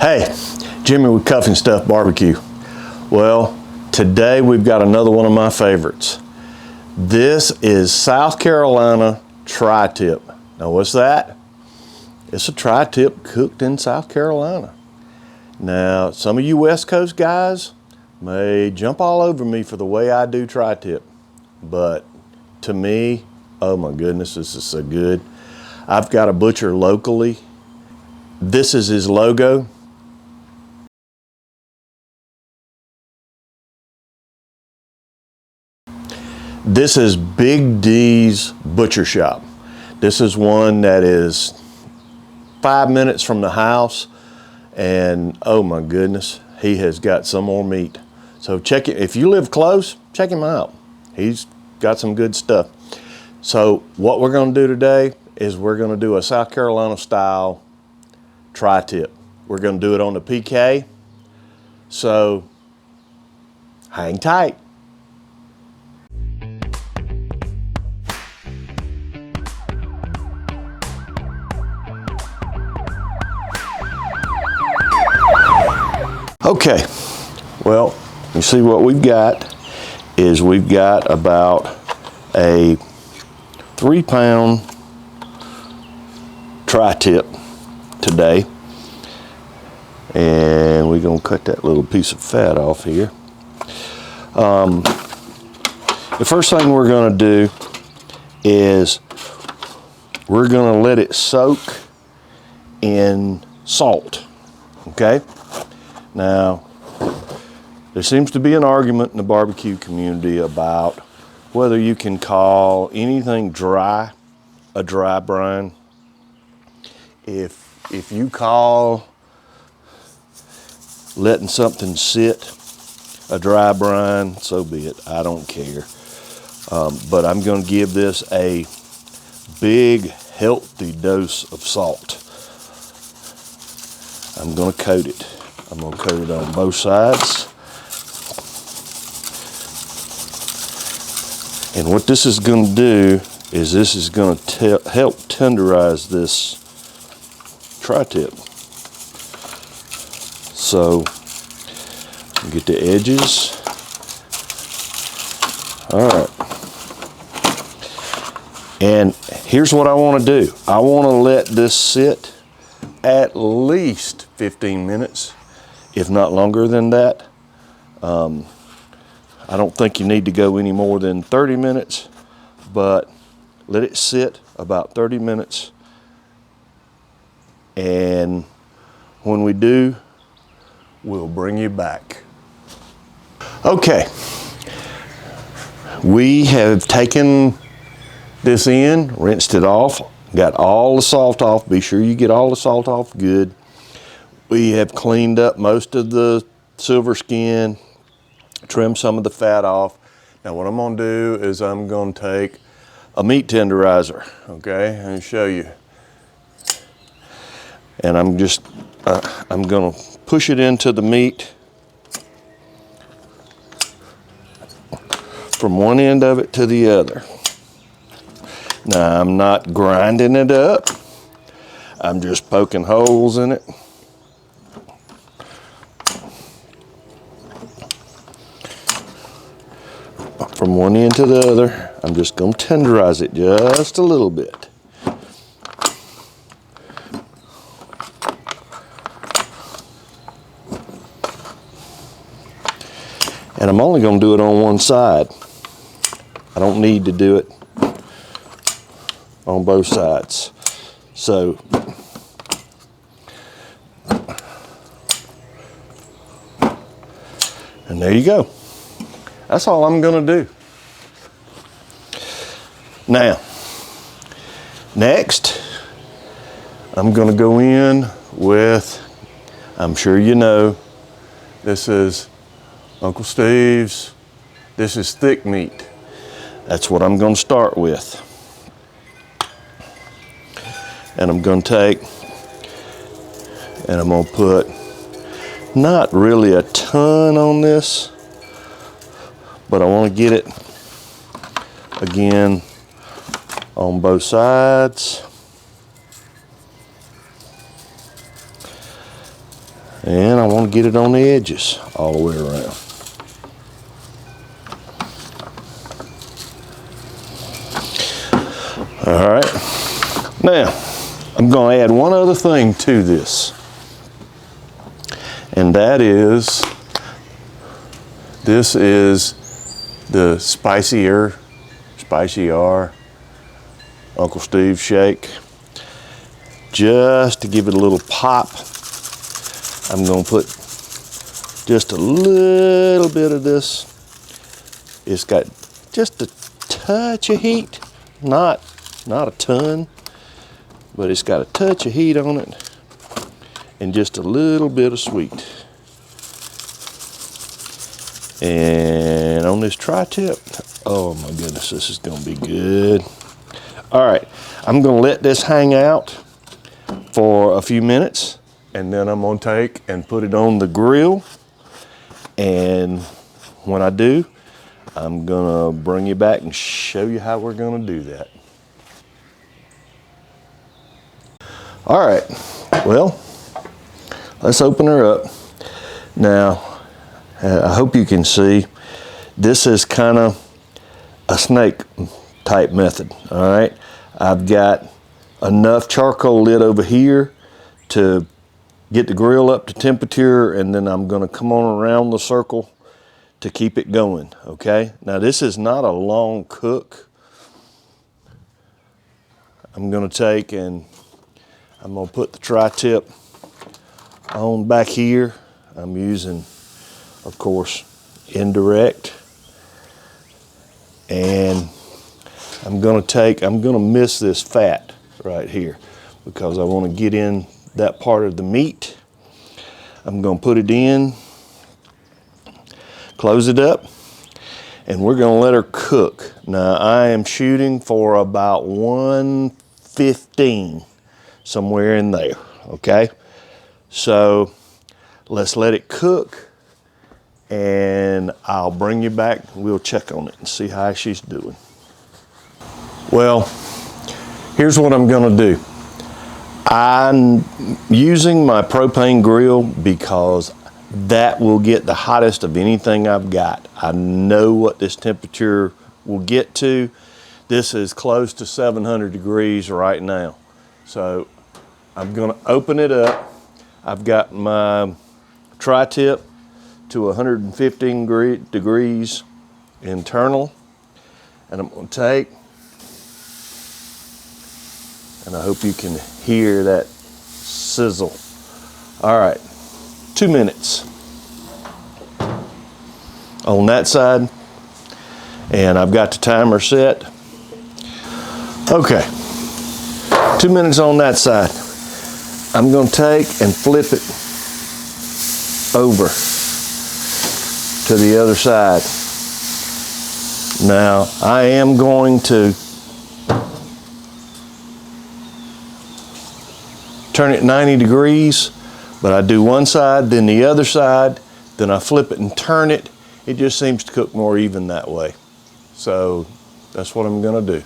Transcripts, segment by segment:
Hey, Jimmy with Cuff and Stuff Barbecue. Well, today we've got another one of my favorites. This is South Carolina tri-tip. Now what's that? It's a tri-tip cooked in South Carolina. Now, some of you West Coast guys may jump all over me for the way I do tri-tip, but to me, oh my goodness, this is so good. I've got a butcher locally. This is his logo. This is Big D's Butcher Shop. This is one that is 5 minutes from the house, and oh my goodness, he has got some more meat. So check it, if you live close, check him out. He's got some good stuff. So what we're gonna do today is we're gonna do a South Carolina style tri-tip. We're gonna do it on the PK, so hang tight. Okay, well, you see what we've got is we've got about a 3-pound tri-tip today, and we're gonna cut that little piece of fat off here. The first thing we're gonna do is we're gonna let it soak in salt, okay? Now, there seems to be an argument in the barbecue community about whether you can call anything dry a dry brine. If you call letting something sit a dry brine, so be it. I don't care. But I'm going to give this a big, healthy dose of salt. I'm going to coat it. I'm going to coat it on both sides. And what this is going to do is this is going to help tenderize this tri-tip. So, get the edges. All right. And here's what I want to do. I want to let this sit at least 15 minutes. If not longer than that. I don't think you need to go any more than 30 minutes, but let it sit about 30 minutes. And when we do, we'll bring you back. Okay, we have taken this in, rinsed it off, got all the salt off. Be sure you get all the salt off good. We have cleaned up most of the silver skin, trimmed some of the fat off. Now what I'm gonna do is I'm gonna take a meat tenderizer, okay, and show you. And I'm just, I'm gonna push it into the meat from one end of it to the other. Now I'm not grinding it up. I'm just poking holes in it. From one end to the other, I'm just going to tenderize it just a little bit. And I'm only going to do it on one side. I don't need to do it on both sides. So, and there you go. That's all I'm gonna do. Now, next, I'm gonna go in with, I'm sure you know, this is Uncle Steve's. This is thick meat. That's what I'm gonna start with. And I'm gonna take, and I'm gonna put not really a ton on this, but I want to get it again on both sides. And I want to get it on the edges all the way around. All right. Now, I'm going to add one other thing to this. And that is, this is the Spicy R Uncle Steve shake. Just to give it a little pop, I'm going to put just a little bit of this. It's got just a touch of heat, not a ton, but it's got a touch of heat on it and just a little bit of sweet. And on this tri-tip, oh my goodness, this is gonna be good. All right, I'm gonna let this hang out for a few minutes, and then I'm gonna take and put it on the grill. And when I do, I'm gonna bring you back and show you how we're gonna do that. All right, well, let's open her up. Now, I hope you can see, this is kind of a snake type method, all right? I've got enough charcoal lit over here to get the grill up to temperature, and then I'm gonna come on around the circle to keep it going, okay? Now this is not a long cook. I'm gonna take and I'm gonna put the tri-tip on back here. I'm using, of course, indirect. And I'm gonna miss this fat right here because I wanna get in that part of the meat. I'm gonna put it in, close it up, and we're gonna let her cook. Now I am shooting for about 115, somewhere in there, okay? So let's let it cook, and I'll bring you back. We'll check on it and see how she's doing. Well, here's what I'm gonna do. I'm using my propane grill because that will get the hottest of anything I've got. I know what this temperature will get to. This is close to 700 degrees right now. So I'm gonna open it up. I've got my tri-tip to 115 degrees internal, and I'm gonna take, and I hope you can hear that sizzle. All right, 2 minutes on that side, and I've got the timer set. Okay, 2 minutes on that side. I'm gonna take and flip it over to the other side. Now, I am going to turn it 90 degrees, but I do one side, then the other side, then I flip it and turn it. It just seems to cook more even that way. So that's what I'm gonna do.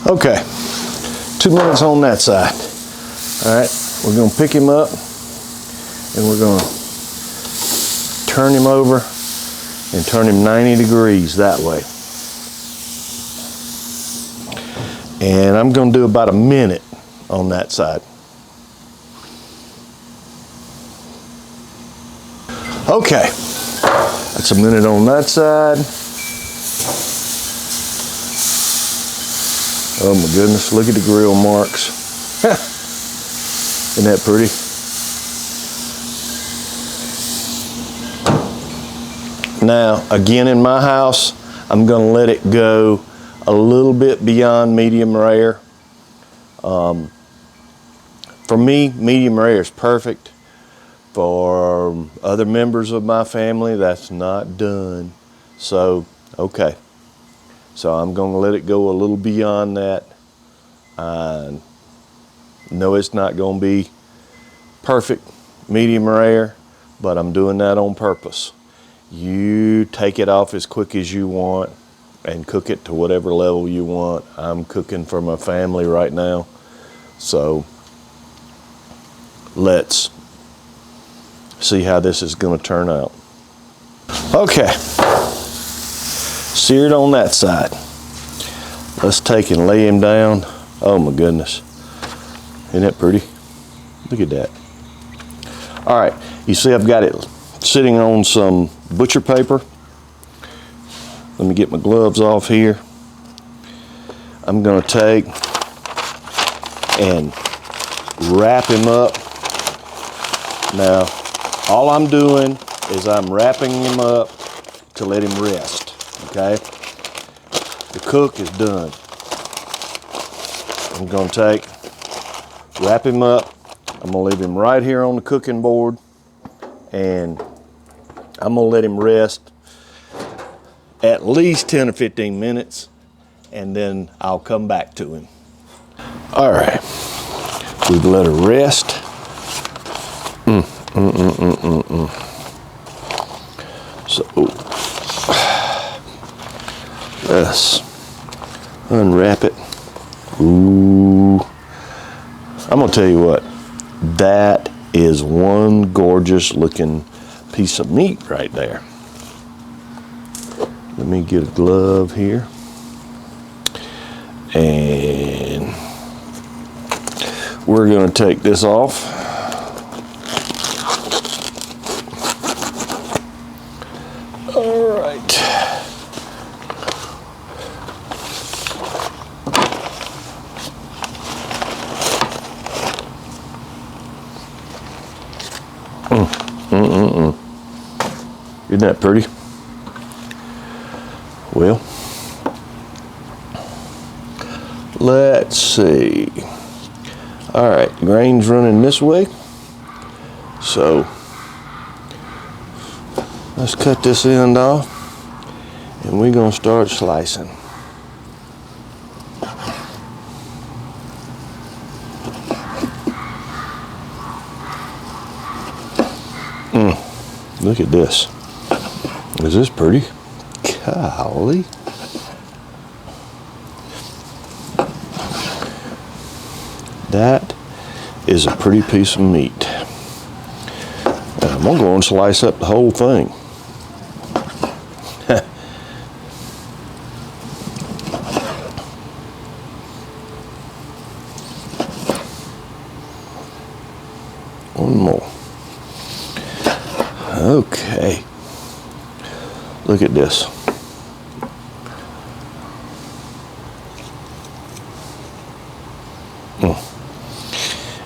Okay, 2 minutes on that side. All right, we're gonna pick him up and we're gonna turn him over and turn him 90 degrees that way. And I'm gonna do about a minute on that side. Okay, that's a minute on that side. Oh my goodness, look at the grill marks. Isn't that pretty? Now, again in my house, I'm gonna let it go a little bit beyond medium rare. For me, medium rare is perfect. For other members of my family, that's not done. So, okay. So I'm gonna let it go a little beyond that. I know it's not gonna be perfect medium rare, but I'm doing that on purpose. You take it off as quick as you want and cook it to whatever level you want. I'm cooking for my family right now, So let's see how this is going to turn out. Okay, seared on that side. Let's take and lay him down. Oh my goodness, isn't that pretty? Look at that. All right, you see I've got it sitting on some butcher paper. Let me get my gloves off here. I'm going to take and wrap him up. Now, all I'm doing is I'm wrapping him up to let him rest, okay? The cook is done. I'm going to wrap him up. I'm going to leave him right here on the cooking board, and I'm going to let him rest at least 10 or 15 minutes, and then I'll come back to him. All right, we've let her rest. So let's unwrap it. Ooh, I'm gonna tell you what, that is one gorgeous looking piece of meat right there. Let me get a glove here. And we're going to take this off. All right. Isn't that pretty? Well, let's see. All right, grain's running this way. So let's cut this end off, and we're gonna start slicing. Look at this. Is this pretty? Golly. That is a pretty piece of meat. And I'm gonna go and slice up the whole thing. One more. Okay. Look at this.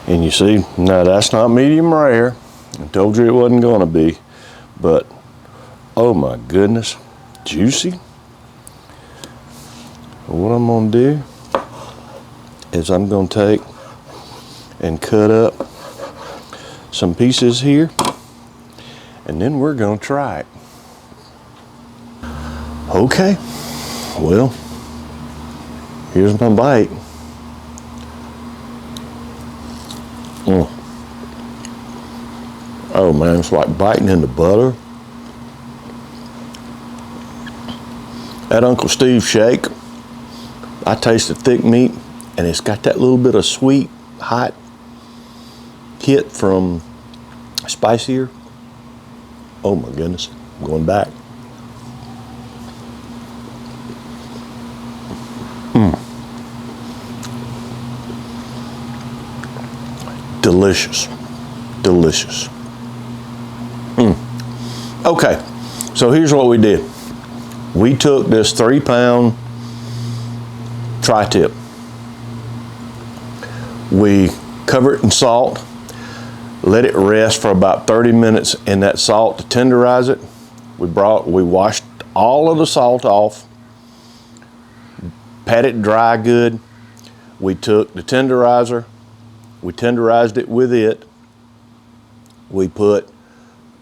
And you see, now that's not medium rare. I told you it wasn't gonna be, but oh my goodness, juicy. What I'm gonna do is I'm gonna take and cut up some pieces here, and then we're gonna try it. Okay, well, here's my bite. Oh man, it's like biting into butter. That Uncle Steve shake, I taste the thick meat, and it's got that little bit of sweet, hot hit from spicier. Oh my goodness, I'm going back. Delicious, delicious. Okay, so here's what we did. We took this 3-pound tri-tip. We cover it in salt, let it rest for about 30 minutes in that salt to tenderize it. We washed all of the salt off, pat it dry good. We took the tenderizer, we tenderized it with it. We put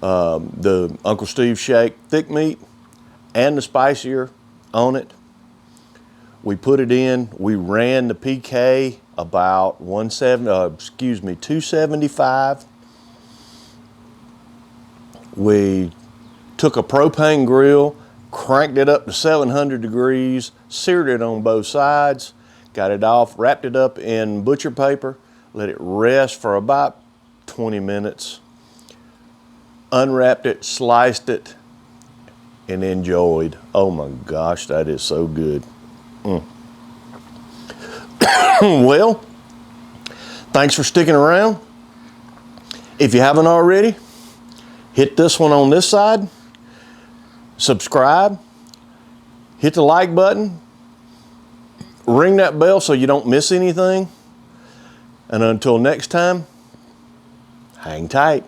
the Uncle Steve shake thick meat and the spicier on it. We put it in, we ran the PK about 275. We took a propane grill, cranked it up to 700 degrees, seared it on both sides, got it off, wrapped it up in butcher paper, let it rest for about 20 minutes, unwrapped it, sliced it, and enjoyed. Oh my gosh, that is so good. Well, thanks for sticking around. If you haven't already, hit this one on this side, subscribe, hit the like button, ring that bell so you don't miss anything. And until next time, hang tight.